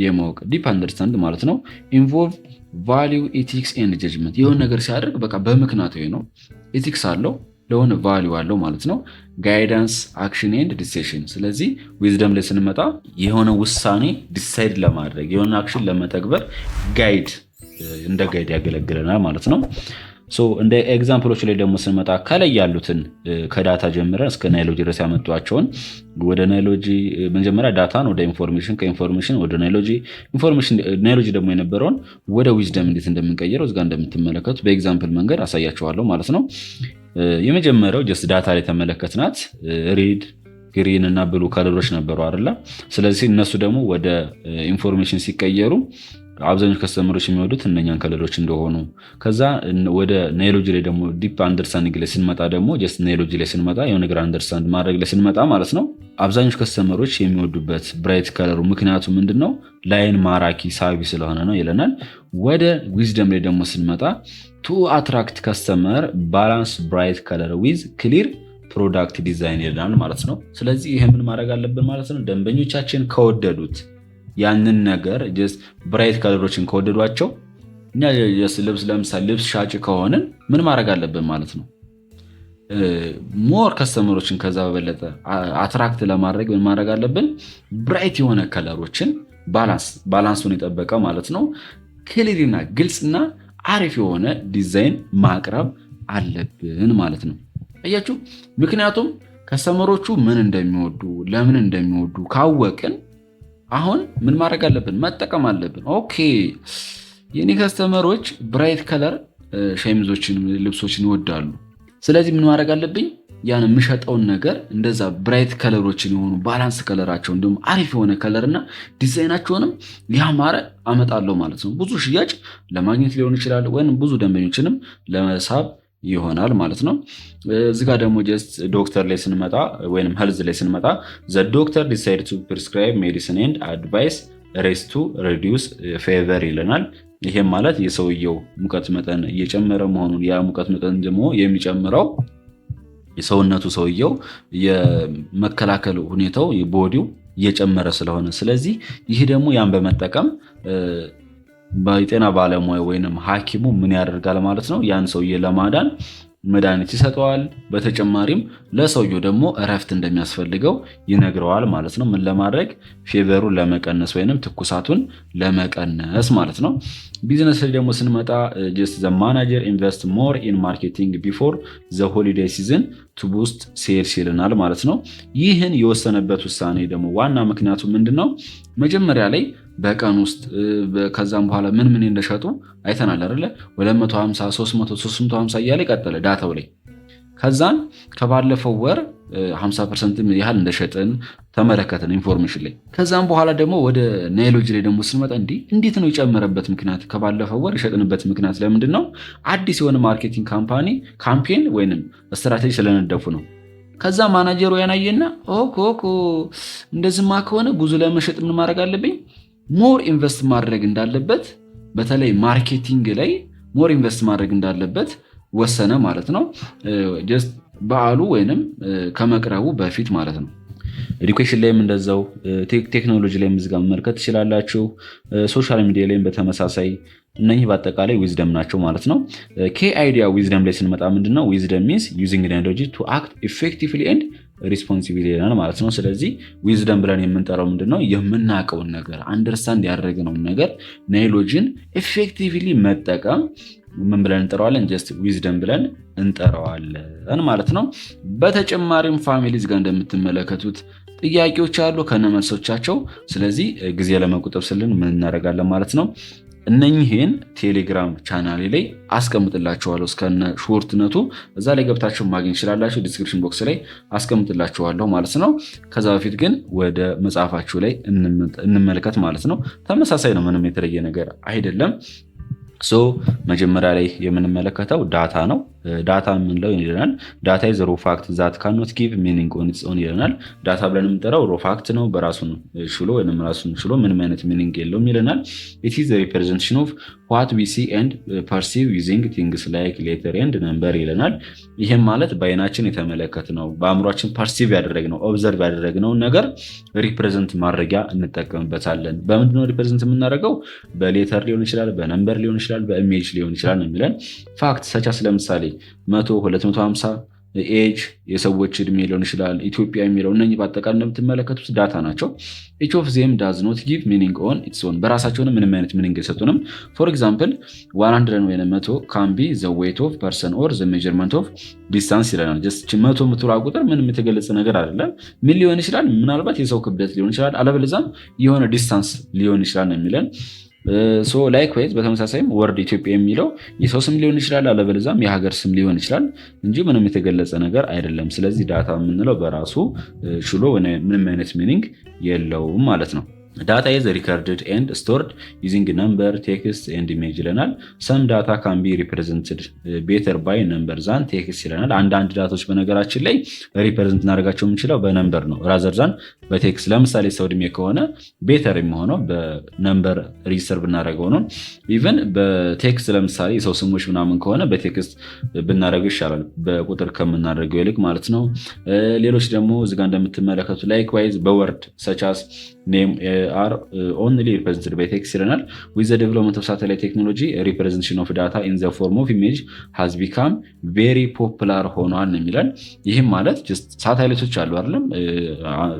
የማወቅ ዲፕ አንደርስታንድ ማለት ነው። ኢንቮልቭ ቫሊዩ ኤቲክስ ኤንድ ጀጅመንት የሆነ ነገር ሲያደርግ በቃ በምክንያታዊ ነው። ኤቲክስ አለው ለሆነ ቫሊዩ አለው ማለት ነው። ጋይዳንስ አክሽን ኤንድ ዲሲሽን። ስለዚህ ዊዝደም ላይ ስንመጣ የሆነ ውሳኔ ዲሳይድ ለማድረግ የሆነ አክሽን ለመተግበር እንደ ጋይድ ያገለግለናል ማለት ነው። እንደ ኤግዛምፕሎች ላይ ደግሞ ስንመጣ ከላይ ያሉትን ከዳታ ጀምረን እስከ ናይሎጂ ድረስ ያመጧቸውን ወደ ናይሎጂ መጀመሪያ ዳታን ወደ ኢንፎርሜሽን፣ ከኢንፎርሜሽን ወደ ናይሎጂ፣ ናይሎጂ ደግሞ የነበረውን ወደ ዊዝደም እንዴት እንደምንቀይረው እዚጋ እንደምትመለከቱት በኤግዛምፕል መንገድ አሳያቸዋለሁ ማለት ነው። የመጀመሪያው ጀስት ዳታ ላይ ተመለከትናት ሪድ ግሪን እና ብሉ ከለሮች ነበሩ አይደለ? ስለዚህ እነሱ ደግሞ ወደ ኢንፎርሜሽን ሲቀየሩ አብዛኞቹ ከስተመሮች የሚወዱት እነኛን ከለሮች እንደሆኑ ከዛ ወደ ናይሎጂ ላይ ደግሞ ዲፕ አንደርስታንዲንግ ላይ ስንመጣ ደግሞ ጀስት ናይሎጂ ላይ ስንመጣ የሆነ ነገር አንደርስታንድ ማድረግ ላይ ስንመጣ ማለት ነው አብዛኞቹ ከስተመሮች የሚወዱበት ብራይት ከለሩ ምክንያቱ ምንድነው? ላይን ማራኪ ሳቢ ስለሆነ ነው ይለናል። ወደ ዊዝደም ላይ ደግሞ ስንመጣ ቱ አትራክት ከስተመር ባላንስ ብራይት ከለር ዊዝ ክሊር ፕሮዳክት ዲዛይን ይለናል ማለት ነው። ስለዚህ ይሄ ምን ማድረግ አለብን ማለት ነው? ደንበኞቻችን ከወደዱት ያንን ነገር ጀስት ብራይት ከለሮችን ከወደዷቸው እኛ ልብስ ለምሳሌ ልብስ ሻጭ ከሆንን ምን ማድረግ አለብን ማለት ነው? ሞር ከስተመሮችን ከዛ በበለጠ አትራክት ለማድረግ ምን ማድረግ አለብን? ብራይት የሆነ ከለሮችን ባላንሱን የጠበቀ ማለት ነው ክሊርና ግልጽና አሪፍ የሆነ ዲዛይን ማቅረብ አለብን ማለት ነው። አያችሁ? ምክንያቱም ከስተመሮቹ ምን እንደሚወዱ ለምን እንደሚወዱ ካወቅን አሁን ምን ማድረግ አለብን? መጠቀም አለብን። ኦኬ የኔ ከስተመሮች ብራይት ከለር ሸሚዞችን፣ ልብሶችን ይወዳሉ። ስለዚህ ምን ማድረግ አለብኝ? ያን የምሸጠውን ነገር እንደዛ ብራይት ከለሮችን የሆኑ ባላንስ ከለራቸው እንዲሁም አሪፍ የሆነ ከለርና ዲዛይናቸውንም ያማረ አመጣለሁ ማለት ነው። ብዙ ሽያጭ ለማግኘት ሊሆን ይችላል ወይም ብዙ ደንበኞችንም ለመሳብ ይሆናል ማለት ነው። እዚጋ ደግሞ ጀስት ዶክተር ላይ ስንመጣ ወይም ሄልዝ ላይ ስንመጣ ዘ ዶክተር ዲሳይድ ቱ ፕሪስክራይብ ሜዲሲን ኤንድ አድቫይስ ሬስ ቱ ሬዲዩስ ፌቨር ይለናል። ይሄም ማለት የሰውየው ሙቀት መጠን እየጨመረ መሆኑን ያ ሙቀት መጠን ደግሞ የሚጨምረው የሰውነቱ ሰውየው የመከላከል ሁኔታው ቦዲው እየጨመረ ስለሆነ ስለዚህ ይህ ደግሞ ያን በመጠቀም በጤና ባለሙያ ወይንም ሐኪሙ ምን ያደርጋል ማለት ነው? ያን ሰውዬ ለማዳን መድኃኒት ይሰጠዋል። በተጨማሪም ለሰውየው ደግሞ እረፍት እንደሚያስፈልገው ይነግረዋል ማለት ነው። ምን ለማድረግ? ፌቨሩን ለመቀነስ ወይንም ትኩሳቱን ለመቀነስ ማለት ነው። ቢዝነስ ላይ ደግሞ ስንመጣ ጀስት ዘ ማናጀር ኢንቨስት ሞር ኢን ማርኬቲንግ ቢፎር ዘ ሆሊዴይ ሲዝን ቱ ቡስት ሴልስ ይለናል ማለት ነው። ይህን የወሰነበት ውሳኔ ደግሞ ዋና ምክንያቱ ምንድነው? መጀመሪያ ላይ በቀን ውስጥ ከዛም በኋላ ምን እንደሸጡ አይተናል አይደለ? 250 300 350 እያለ ቀጠለ ዳታው ላይ። ከዛን ከባለፈው ወር 50% ያህል እንደሸጥን ተመለከትን ኢንፎርሜሽን ላይ። ከዛም በኋላ ደግሞ ወደ ናይሎጂ ላይ ደግሞ ስንመጣ እንዴት ነው የጨመረበት ምክንያት? ከባለፈው ወር የሸጥንበት ምክንያት ለምንድን ነው? አዲስ የሆነ ማርኬቲንግ ካምፔን ወይንም ስትራቴጂ ስለነደፉ ነው። ከዛ ማናጀሩ ያናየና ኦኮ እንደዚህማ ከሆነ ብዙ ለመሸጥ ምን ማድረግ አለብኝ? ሞር ኢንቨስት ማድረግ እንዳለበት፣ በተለይ ማርኬቲንግ ላይ ሞር ኢንቨስት ማድረግ እንዳለበት ወሰነ ማለት ነው። ጀስት በዓሉ ወይንም ከመቅረቡ በፊት ማለት ነው። ኤዱኬሽን ላይም እንደዛው፣ ቴክኖሎጂ ላይም እዚህ ጋር መመልከት ትችላላችሁ። ሶሻል ሚዲያ ላይም በተመሳሳይ እነኚህ በአጠቃላይ ዊዝደም ናቸው ማለት ነው። አይዲያ ዊዝደም ላይ ስንመጣ ምንድነው? ዊዝደም ሚንስ ዩዚንግ ናይሎጂ ቱ አክት ኢፌክቲቭሊ ኤንድ ሪስፖንሲቢሊ ይለናል ማለት ነው። ስለዚህ ዊዝደም ብለን የምንጠራው ምንድነው? የምናውቀውን ነገር አንደርስታንድ ያደረግነውን ነገር ናይሎጂን ኢፌክቲቭሊ መጠቀም ምን ብለን እንጠራዋለን? ጀስት ዊዝደም ብለን እንጠራዋለን ማለት ነው። በተጨማሪም ፋሚሊዝ ጋር እንደምትመለከቱት ጥያቄዎች አሉ ከነመልሶቻቸው። ስለዚህ ጊዜ ለመቆጠብ ስልን ምን እናደርጋለን ማለት ነው? እነኚህን ቴሌግራም ቻናሌ ላይ አስቀምጥላችኋለሁ እስከነ ሾርትነቱ፣ እዛ ላይ ገብታችሁ ማግኘት ይችላላችሁ። ዲስክሪፕሽን ቦክስ ላይ አስቀምጥላችኋለሁ ማለት ነው። ከዛ በፊት ግን ወደ መጽሐፋችሁ ላይ እንመልከት ማለት ነው። ተመሳሳይ ነው፣ ምንም የተለየ ነገር አይደለም። መጀመሪያ ላይ የምንመለከተው ዳታ ነው። ዳታ የምንለው ይለናል ዳታ ኢዝ ሮ ፋክት ዛት ካኖት ጊቭ ሚኒንግ ኦን ኢትስ ኦን ይለናል። ዳታ ብለን የምንጠራው ሮ ፋክት ነው፣ በራሱን ችሎ ወይም ራሱን ችሎ ምንም አይነት ሚኒንግ የለውም ይለናል። ኢት ኢዝ ሪፕሬዘንቴሽን ኦፍ ዋት ዊ ሲ ኤንድ ፐርሲቭ ዩዚንግ ቲንግስ ላይክ ሌተር ኤንድ ነምበር ይለናል። ይህም ማለት በአይናችን የተመለከትነው በአእምሯችን ፐርሲቭ ያደረግነው ኦብዘርቭ ያደረግነውን ነገር ሪፕሬዘንት ማድረጊያ እንጠቀምበታለን። በምንድነው ሪፕሬዘንት የምናደርገው? በሌተር ሊሆን ይችላል፣ በነምበር ሊሆን ይችላል፣ በኢሜጅ ሊሆን ይችላል ነው የሚለን። ፋክት ሰቻስ ለምሳሌ 100፣ 250 ኤጅ የሰዎች እድሜ ሊሆን ይችላል፣ ኢትዮጵያ የሚለው እነኚህ በአጠቃላይ እንደምትመለከቱት ዳታ ናቸው። ኢች ኦፍ ዜም ዳዝ ኖት ጊቭ ሚኒንግ ኦን ኢትስ ኦን፣ በራሳቸውን ምንም አይነት ሚኒንግ የሰጡንም። ፎር ኤግዛምፕል 100 ወይ 100 ካን ቢ ዘ ዌይት ኦፍ ፐርሰን ኦር ዘ ሜጀርመንት ኦፍ ዲስታንስ ይለናል። ጀስት 100 የምትውላ ቁጥር ምንም የተገለጸ ነገር አይደለም። ምን ሊሆን ይችላል? ምናልባት የሰው ክብደት ሊሆን ይችላል፣ አለበለዚያም የሆነ ዲስታንስ ሊሆን ይችላል ነው የሚለን። ላይክዋይዝ በተመሳሳይም ወርድ ኢትዮጵያ የሚለው የሰው ስም ሊሆን ይችላል፣ አለበለዚያም የሀገር ስም ሊሆን ይችላል እንጂ ምንም የተገለጸ ነገር አይደለም። ስለዚህ ዳታ የምንለው በራሱ ችሎ ምንም አይነት ሚኒንግ የለውም ማለት ነው። ዳታ ኢዝ ሪከርድድ ኤንድ ስቶርድ ዩዚንግ ነምበር ቴክስት ኤንድ ኢሜጅ ይለናል። ሰም ዳታ ካን ቢ ሪፕሬዘንትድ ቤተር ባይ ነምበር ዛን ቴክስት ይለናል። አንዳንድ ዳታዎች በነገራችን ላይ ሪፕሬዘንት እናደርጋቸው የምንችለው በነምበር ነው ራዘር ዛን በቴክስት። ለምሳሌ ሰው እድሜ ከሆነ ቤተር የሚሆነው በነምበር ሪጅስተር ብናደርገው ነው። ኢቨን በቴክስት ለምሳሌ የሰው ስሞች ምናምን ከሆነ በቴክስት ብናደርገው ይሻላል በቁጥር ከምናደርገው ይልቅ ማለት ነው። ሌሎች ደግሞ እዚጋ እንደምትመለከቱ ላይክዋይዝ በወርድ ሰቻስ ኔም are only represented by text ይለናል። with the development of satellite technology representation of data in the form of image has become very popular ሆኗል ነው የሚለን። ይህም ማለት ሳተላይቶች አሉ አይደለም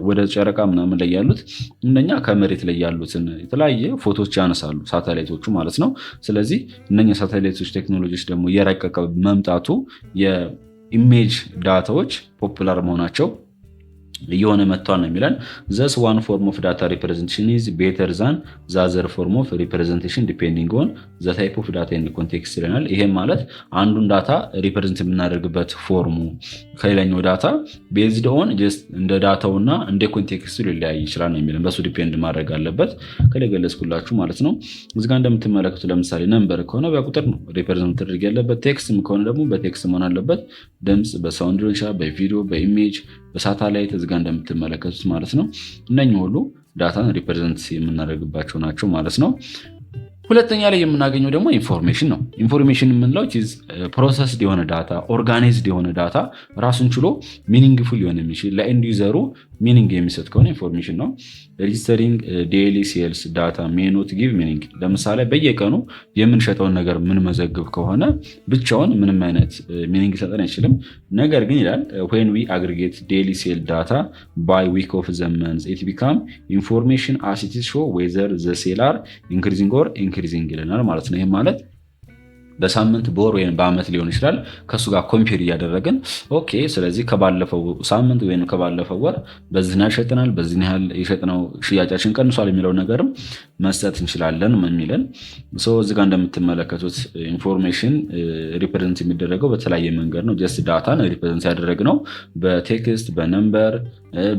ወደ ጨረቃ ምናምን ላይ ያሉት እነኛ ከመሬት ላይ ያሉትን የተለያየ ፎቶዎች ያነሳሉ ሳተላይቶቹ ማለት ነው። ስለዚህ እነኛ ሳተላይቶች ቴክኖሎጂዎች ደግሞ እየረቀቀ መምጣቱ የኢሜጅ ዳታዎች ፖፑላር መሆናቸው እየሆነ መጥቷል ነው የሚለን። ዘስ ዋን ፎርም ኦፍ ዳታ ሪፕሬዘንቴሽን ኢዝ ቤተር ዛን ዛዘር ፎርም ኦፍ ሪፕሬዘንቴሽን ዲፔንዲንግ ኦን ዘ ታይፕ ኦፍ ዳታ ኤንድ ኮንቴክስት ይለናል። ይሄም ማለት አንዱን ዳታ ሪፕሬዘንት የምናደርግበት ፎርሙ ከሌላኛው ዳታ ቤዝድ ኦን ጀስት እንደ ዳታውና እንደ ኮንቴክስቱ ሊለያይ ይችላል ነው የሚለን። በሱ ዲፔንድ ማድረግ አለበት ከላይ ገለጽኩላችሁ ማለት ነው። እዚህ ጋር እንደምትመለከቱ ለምሳሌ ነምበር ከሆነ በቁጥር ነው ሪፕሬዘንት ተደርግ ያለበት። ቴክስትም ከሆነ ደግሞ በቴክስት መሆን አለበት። ድምጽ በሳውንድ ሊሆን ይችላል፣ በቪዲዮ፣ በኢሜጅ፣ በሳተላይት እዚህ ጋር እንደምትመለከቱት ማለት ነው። እነኚህ ሁሉ ዳታን ሪፕሬዘንት የምናደርግባቸው ናቸው ማለት ነው። ሁለተኛ ላይ የምናገኘው ደግሞ ኢንፎርሜሽን ነው። ኢንፎርሜሽን የምንለው ፕሮሰስድ የሆነ ዳታ፣ ኦርጋናይዝድ የሆነ ዳታ ራሱን ችሎ ሚኒንግፉል ሊሆን የሚችል ለኤንድ ዩዘሩ ሚኒንግ የሚሰጥ ከሆነ ኢንፎርሜሽን ነው። ሬጂስተሪንግ ዴይሊ ሴልስ ዳታ ሜይ ኖት ጊቭ ሚኒንግ። ለምሳሌ በየቀኑ የምንሸጠውን ነገር የምንመዘግብ ከሆነ ብቻውን ምንም አይነት ሚኒንግ ሊሰጠን አይችልም። ነገር ግን ይላል when we aggregate daily sale data by week of the month it become information as it show whether the sale are increasing or increasing ይለናል ማለት ነው። ይሄ ማለት በሳምንት በወር ወይም በአመት ሊሆን ይችላል። ከሱ ጋር ኮምፔር እያደረግን ኦኬ፣ ስለዚህ ከባለፈው ሳምንት ወይም ከባለፈው ወር በዚህ ያህል ሸጠናል፣ በዚህ ያህል የሸጥነው ሽያጫችን ቀንሷል የሚለው ነገርም መስጠት እንችላለን የሚለን። እዚህ ጋር እንደምትመለከቱት ኢንፎርሜሽን ሪፕሬዘንት የሚደረገው በተለያየ መንገድ ነው። ጀስት ዳታን ሪፕሬዘንት ያደረግነው በቴክስት በነምበር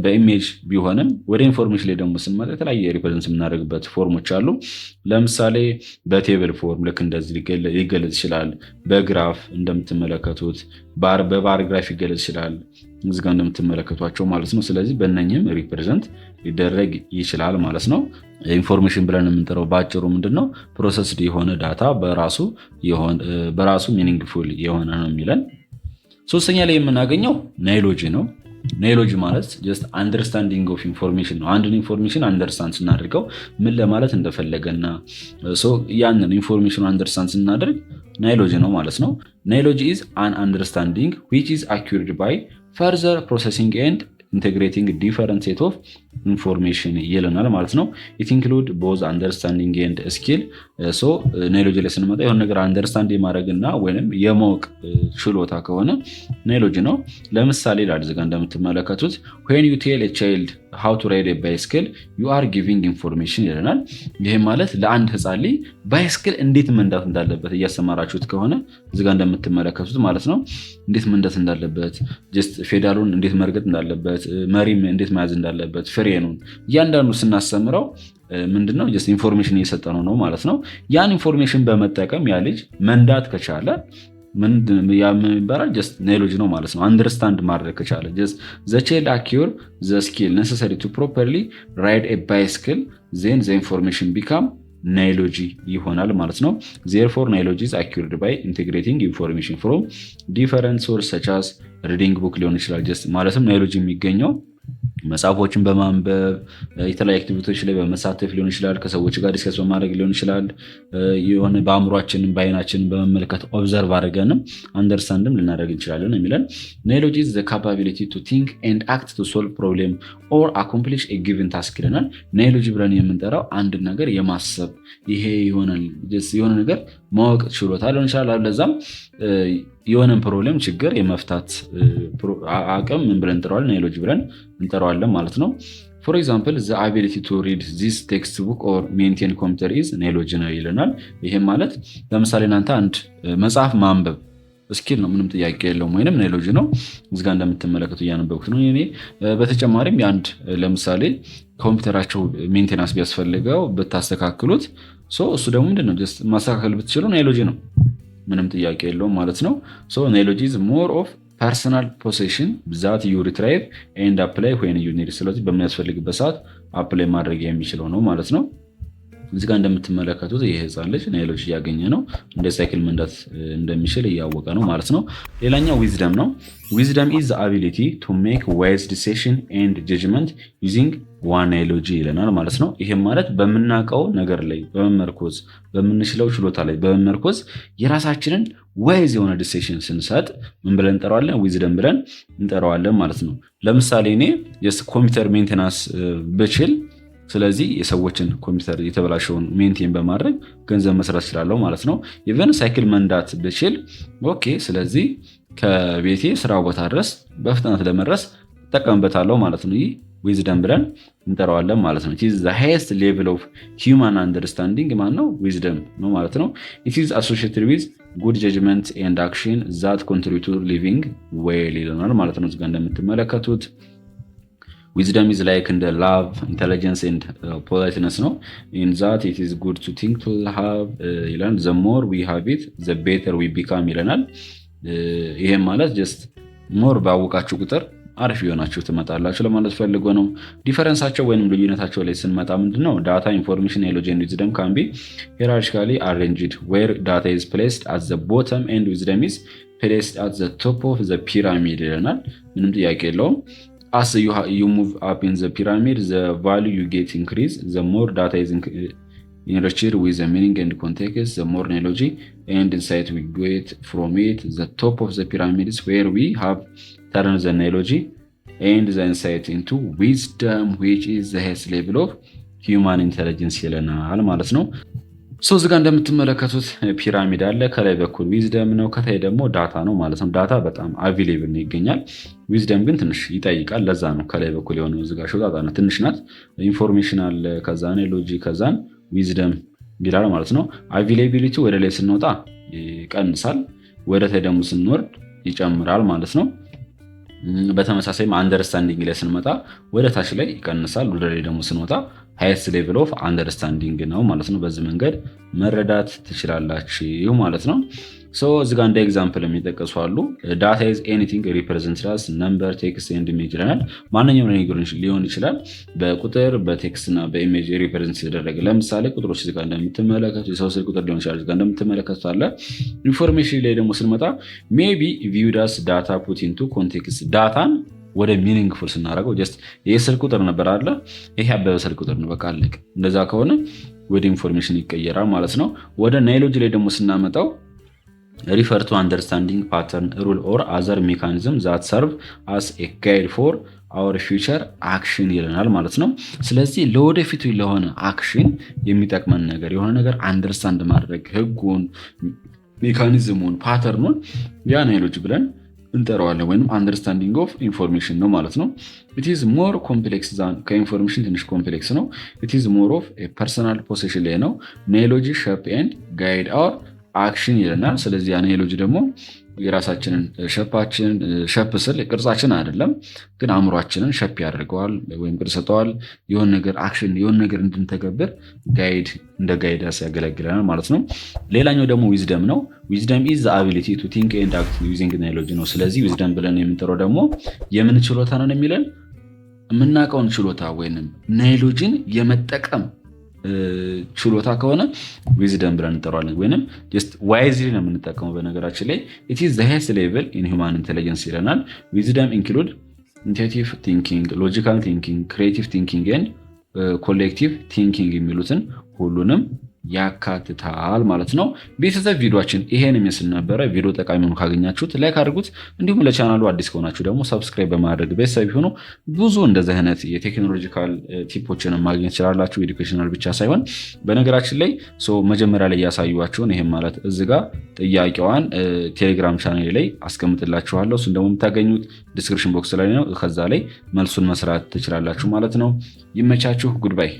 በኢሜጅ ቢሆንም ወደ ኢንፎርሜሽን ላይ ደግሞ ስንመጣ የተለያየ ሪፕሬዘንት የምናደርግበት ፎርሞች አሉ። ለምሳሌ በቴብል ፎርም ልክ እንደዚህ ሊገለጽ ይችላል። በግራፍ እንደምትመለከቱት በባር ግራፍ ይገለጽ ይችላል፣ እዚህ ጋር እንደምትመለከቷቸው ማለት ነው። ስለዚህ በእነኝም ሪፕሬዘንት ሊደረግ ይችላል ማለት ነው። ኢንፎርሜሽን ብለን የምንጠራው በአጭሩ ምንድነው? ፕሮሰስድ የሆነ ዳታ በራሱ ሚኒንግፉል የሆነ ነው የሚለን። ሶስተኛ ላይ የምናገኘው ናይሎጂ ነው። ናይሎጂ ማለት ጀስት አንደርስታንዲንግ ኦፍ ኢንፎርሜሽን ነው። አንድን ኢንፎርሜሽን አንደርስታንድ ስናደርገው ምን ለማለት እንደፈለገና ያንን ኢንፎርሜሽን አንደርስታንድ ስናደርግ ናይሎጂ ነው ማለት ነው። ናይሎጂ ኢዝ አን አንደርስታንዲንግ ዊች ኢዝ አኩርድ ባይ ፈርዘር ፕሮሰሲንግ ኤንድ ኢንቴግሬቲንግ ዲፈረንት ሴት ኦፍ ኢንፎርሜሽን ይለናል ማለት ነው። ኢት ኢንክሉድ ቦዝ አንደርስታንዲንግ ኤንድ ስኪል። ናይሎጂ ላይ ስንመጣ የሆነ ነገር አንደርስታንድ የማድረግና ወይም የማወቅ ችሎታ ከሆነ ናይሎጂ ነው። ለምሳሌ ላድርግ እንደምትመለከቱት when you tell a child how to ride a bicycle you are giving information ይለናል። ይህም ማለት ለአንድ ህፃን ልጅ ባይስክል እንዴት መንዳት እንዳለበት እያስተማራችሁት ከሆነ እዚህ ጋር እንደምትመለከቱት ማለት ነው እንዴት መንዳት እንዳለበት፣ ጀስት ፌዳሉን እንዴት መርገጥ እንዳለበት፣ መሪም እንዴት መያዝ እንዳለበት፣ ፍሬኑን እያንዳንዱ ስናስተምረው ምንድነው ጀስት ኢንፎርሜሽን እየሰጠነው ነው ማለት ነው። ያን ኢንፎርሜሽን በመጠቀም ያ ልጅ መንዳት ከቻለ ይባላል ጀስት ናይሎጂ ነው ማለት ነው። አንደርስታንድ ማድረግ ከቻለ ጀስት ዘ ቻይልድ አኪር ዘ ስኪል ነሰሰሪ ቱ ፕሮፐርሊ ራይድ ኤ ባይስክል ዜን ዘ ኢንፎርሜሽን ቢካም ናይሎጂ ይሆናል ማለት ነው። ዜርፎር ናይሎጂ ኢዝ አኪርድ ባይ ኢንቴግሬቲንግ ኢንፎርሜሽን ፍሮም ዲፈረንት ሶርስ ሰች አስ ሪዲንግ ቡክ ሊሆን ይችላል። ጀስት ማለትም ናይሎጂ የሚገኘው መጽሐፎችን በማንበብ የተለያዩ አክቲቪቲዎች ላይ በመሳተፍ ሊሆን ይችላል። ከሰዎች ጋር ዲስከስ በማድረግ ሊሆን ይችላል። የሆነ በአእምሯችንም በአይናችንም በመመልከት ኦብዘርቭ አድርገንም አንደርስታንድም ልናደርግ እንችላለን የሚለን። ናይሎጂ ኢዝ ዘ ካፓቢሊቲ ቱ ቲንክ ኤንድ አክት ቱ ሶልቭ ፕሮብሌም ኦር አኮምፕሊሽ ኤ ጊቨን ታስክ ይለናል። ናይሎጂ ብለን የምንጠራው አንድ ነገር የማሰብ ይሄ የሆነ ነገር ማወቅ ችሎታ ሊሆን ይችላል። ለዛም የሆነን ፕሮብሌም ችግር የመፍታት አቅም ምን ብለን እንጠራዋለን? ናይሎጂ ብለን እንጠራዋለን ማለት ነው። ፎር ኤግዛምፕል ዘ አቢሊቲ ቱ ሪድ ዚስ ቴክስት ቡክ ኦር ሜንቴን ኮምፒውተር ኢዝ ናይሎጂ ነው ይለናል። ይህም ማለት ለምሳሌ እናንተ አንድ መጽሐፍ ማንበብ ስኪል ነው፣ ምንም ጥያቄ የለውም፣ ወይንም ናይሎጂ ነው። እዚጋ እንደምትመለከቱ እያነበብኩት ነው እኔ። በተጨማሪም የአንድ ለምሳሌ ኮምፒውተራቸው ሜንቴናንስ ቢያስፈልገው ብታስተካክሉት እሱ ደግሞ ምንድነው ጀስት ማስተካከል ብትችሉ ናይሎጂ ነው፣ ምንም ጥያቄ የለውም ማለት ነው። ናይሎጂ ኢዝ ሞር ኦፍ ፐርሰናል ፖሴሽን ዛት ዩ ሪትራይቭ ኤንድ አፕላይ ዌን ዩ ኒድ። ስለዚህ በሚያስፈልግበት ሰዓት አፕላይ ማድረግ የሚችለው ነው ማለት ነው። እዚህ ጋር እንደምትመለከቱት ይህ ህፃን ልጅ ናይሎጂ እያገኘ ነው፣ እንደ ሳይክል መንዳት እንደሚችል እያወቀ ነው ማለት ነው። ሌላኛው ዊዝደም ነው። ዊዝደም ኢዝ አቢሊቲ ቱ ሜክ ዋይዝ ዲሲሽን ኤንድ ጀጅመንት ዩዚንግ ዋን ናይሎጂ ይለናል ማለት ነው። ይህም ማለት በምናውቀው ነገር ላይ በመመርኮዝ በምንችለው ችሎታ ላይ በመመርኮዝ የራሳችንን ዋይዝ የሆነ ዲሲሽን ስንሰጥ ምን ብለን እንጠራዋለን? ዊዝደም ብለን እንጠራዋለን ማለት ነው። ለምሳሌ እኔ ኮምፒውተር ሜንቴናንስ ብችል ስለዚህ የሰዎችን ኮምፒውተር የተበላሸውን ሜንቴን በማድረግ ገንዘብ መስራት እችላለሁ ማለት ነው። ኢቨን ሳይክል መንዳት ብችል ኦኬ፣ ስለዚህ ከቤቴ ስራ ቦታ ድረስ በፍጥነት ለመድረስ እጠቀምበታለሁ ማለት ነው። ይህ ዊዝደም ብለን እንጠራዋለን ማለት ነው። ኢዝ ዘ ሃይስት ሌቭል ኦፍ ሂውማን አንደርስታንዲንግ ነው ዊዝደም ነው ማለት ነው። ኢት ኢዝ አሶሺየትድ ዊዝ ጉድ ጀጅመንት ኤንድ አክሽን ዛት ኮንትሪቢዩት ቱ ሊቪንግ ዌል ይለናል ማለት ነው። እዚጋ እንደምትመለከቱት ዊዝደም ኢዝ ላይክ እንደ ላቭ ኢንቴሊጀንስ ኤንድ ፖላይትነስ ነው። ኢን ዛት ኢት ኢዝ ጉድ ቱ ቲንክ ቱ ሃቭ ይላል። ዘ ሞር ዊ ሃቭ ኢት ዘ ቤተር ዊ ቢካም ይለናል። ይሄም ማለት ጀስት ሞር ባወቃችሁ ቁጥር አሪፍ የሆናችሁ ትመጣላችሁ ለማለት ፈልጎ ነው። ዲፈረንሳቸው ወይንም ልዩነታቸው ላይ ስንመጣ ምንድነው? ዳታ ኢንፎርሜሽን ናይሎጂ ኤንድ ዊዝደም ካን ቢ ሂራርቺካሊ አሬንጅድ ዌር ዳታ ኢዝ ፕሌስድ አት ዘ ቦተም ኤንድ ዊዝደም ኢዝ ፕሌስድ አት ዘ ቶፕ ኦፍ ዘ ፒራሚድ ይለናል። ምንም ጥያቄ የለውም። As you move up in the pyramid, the value you get increase. The more data is enriched with the meaning and context, the more knowledge and insight we get from it. The top of the pyramid is where we have turned the knowledge and the insight into wisdom, which is the highest level of human intelligence ይለናል ማለት ነው። ሶ እዚህ ጋር እንደምትመለከቱት ፒራሚድ አለ። ከላይ በኩል ዊዝደም ነው፣ ከታይ ደግሞ ዳታ ነው ማለት ነው። ዳታ በጣም አቬሌብል ነው ይገኛል። ዊዝደም ግን ትንሽ ይጠይቃል። ለዛ ነው ከላይ በኩል የሆነው። እዚህ ጋር ሾጣጣ ነው፣ ትንሽ ናት። ኢንፎርሜሽን አለ፣ ከዛን ሎጂ፣ ከዛን ዊዝደም ይላል ማለት ነው። አቬሌቢሊቲ ወደ ላይ ስንወጣ ይቀንሳል፣ ወደ ታይ ደግሞ ስንወርድ ይጨምራል ማለት ነው። በተመሳሳይም አንደርስታንዲንግ ላይ ስንመጣ ወደ ታች ላይ ይቀንሳል፣ ወደ ላይ ደግሞ ስንወጣ ሃይስት ሌቭል ኦፍ አንደርስታንዲንግ ነው ማለት ነው። በዚህ መንገድ መረዳት ትችላላችሁ ማለት ነው። ሶ እዚህ ጋር እንደ ኤግዛምፕል የሚጠቀሱ አሉ። ዳታ ኢዝ ኤኒቲንግ ሪፕሬዘንትድ አስ ነምበር፣ ቴክስት ኤንድ ኢሜጅ ይለናል። ማንኛውም ነገር ሊሆን ይችላል፣ በቁጥር በቴክስት እና በኢሜጅ ሪፕሬዘንት የተደረገ። ለምሳሌ ቁጥሮች እዚህ ጋር እንደምትመለከቱ የሰው ስልክ ቁጥር ሊሆን ይችላል፣ እዚህ ጋር እንደምትመለከቱት አለ። ኢንፎርሜሽን ላይ ደግሞ ስንመጣ ሜቢ ቪውድ አስ ዳታ ፑት ኢንቱ ኮንቴክስት፣ ዳታን ወደ ሚኒንግፉል ስናደርገው ጀስት ይህ ስልክ ቁጥር ነበር አለ፣ ይሄ ያበበ ስልክ ቁጥር ነው፣ በቃ አለቀ። እንደዛ ከሆነ ወደ ኢንፎርሜሽን ይቀየራል ማለት ነው። ወደ ናይሎጂ ላይ ደግሞ ስናመጣው ሪፈር ቱ አንደርስታንዲንግ ፓተርን ሩል ኦር አዘር ሜካኒዝም ዛት ሰርቭ አስ ኤ ጋይድ ፎር አወር ፊውቸር አክሽን ይለናል ማለት ነው። ስለዚህ ለወደፊቱ ለሆነ አክሽን የሚጠቅመን ነገር የሆነ ነገር አንደርስታንድ ማድረግ ህጉን፣ ሜካኒዝሙን፣ ፓተርኑን ያ ናይሎጂ ብለን እንጠራዋለን፣ ወይም አንደርስታንዲንግ ኦፍ ኢንፎርሜሽን ነው ማለት ነው። ኢትዝ ሞር ኮምፕሌክስ ዛን፣ ከኢንፎርሜሽን ትንሽ ኮምፕሌክስ ነው። ኢትዝ ሞር ኦፍ ፐርሰናል ፖሴሽን ላይ ነው። ናይሎጂ ሸፕ ኤንድ ጋይድ አወር አክሽን ይለናል። ስለዚህ ያ ናይሎጂ ደግሞ የራሳችንን ሸፕ ስል ቅርጻችን አይደለም፣ ግን አእምሯችንን ሸፕ ያደርገዋል ወይም ቅርጽ ሰጠዋል። የሆነ ነገር አክሽን የሆነ ነገር እንድንተገብር እንደ ጋይዳንስ ያገለግለናል ማለት ነው። ሌላኛው ደግሞ ዊዝደም ነው። ዊዝደም ኢዝ አቢሊቲ ቱ ቲንክ ኤንድ አክት ዩዚንግ ናይሎጂ ነው። ስለዚህ ዊዝደም ብለን የምንጠራው ደግሞ የምን ችሎታ ነው የሚለን የምናውቀውን ችሎታ ወይንም ናይሎጂን የመጠቀም ችሎታ ከሆነ ዊዝደም ብለን እንጠራዋለን። ወይንም ጀስት ዋይዝሊ ነው የምንጠቀመው። በነገራችን ላይ ኢት ኢዝ ዘ ሃይስት ሌቭል ኢን ሂውማን ኢንቴሊጀንስ ይለናል። ዊዝደም ኢንክሉድ ኢንቱዊቲቭ ቲንኪንግ፣ ሎጂካል ቲንኪንግ፣ ክሪኤቲቭ ቲንኪንግ ኤንድ ኮሌክቲቭ ቲንኪንግ የሚሉትን ሁሉንም ያካትታል ማለት ነው። ቤተሰብ ቪዲዮችን ይሄን የሚመስል ነበረ። ቪዲዮ ጠቃሚ ሆኖ ካገኛችሁት ላይክ አድርጉት። እንዲሁም ለቻናሉ አዲስ ከሆናችሁ ደግሞ ሰብስክራይብ በማድረግ ቤተሰብ ሆኖ ብዙ እንደዚህ አይነት የቴክኖሎጂካል ቲፖችን ማግኘት ትችላላችሁ። ኤዱኬሽናል ብቻ ሳይሆን በነገራችን ላይ መጀመሪያ ላይ ያሳዩዋችሁን ይሄም ማለት እዚህ ጋር ጥያቄዋን ቴሌግራም ቻናል ላይ አስቀምጥላችኋለሁ። እሱን ደግሞ የምታገኙት ዲስክሪፕሽን ቦክስ ላይ ነው። ከዛ ላይ መልሱን መስራት ትችላላችሁ ማለት ነው። ይመቻችሁ። ጉድባይ